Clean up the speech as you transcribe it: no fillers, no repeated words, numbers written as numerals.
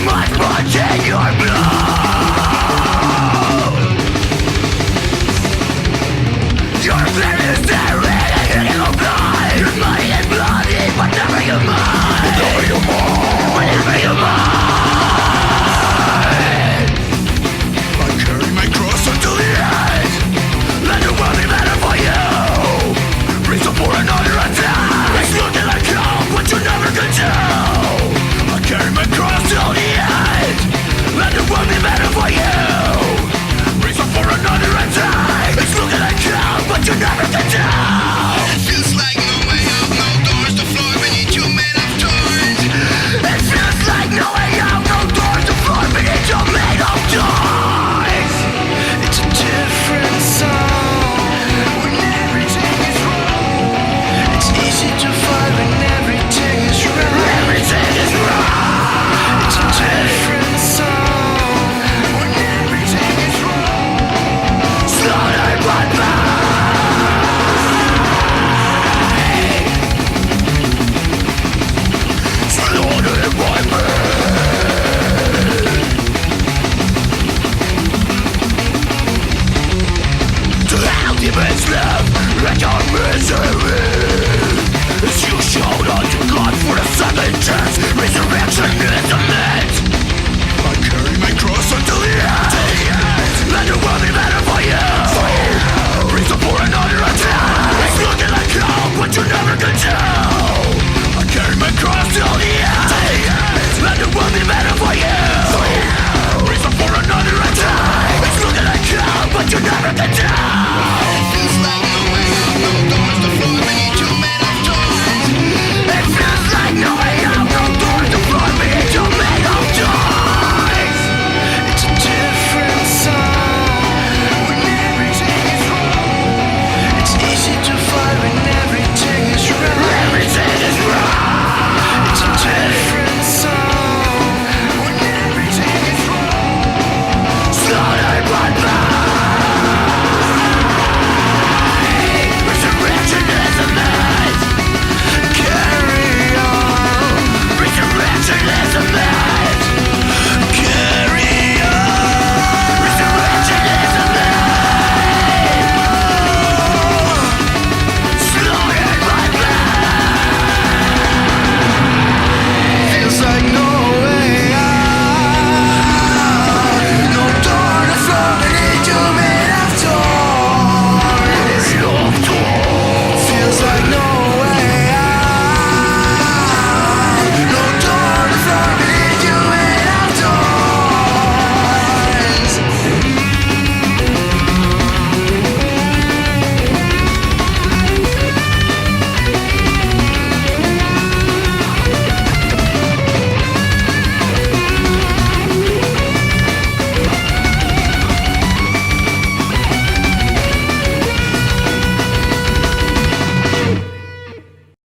much blood in your blood. Your blood is staring at your blood. Your body is bloody, but never your mind. Never your mind. Never your mind. I carry my cross until the end. Let the world be better for you. Reason for another attack. It's looking like hell, but you never can tell. I carry my cross till the end. Let the world be better for you. Reason for another attack. It's looking like hell, but you never can tell. It feels like no way out, no doors. The floor beneath you made of thorns. It feels like no way out, no doors. The floor beneath you made of doors. It's a different song when everything is wrong. It's easy to fight when everything is right. Everything is wrong. It's a different song when everything is wrong. Slowly but slowly but to hell demons live in your misery. As you showed unto God for the second chance, resurrection is the meant. I carry my cross until the end.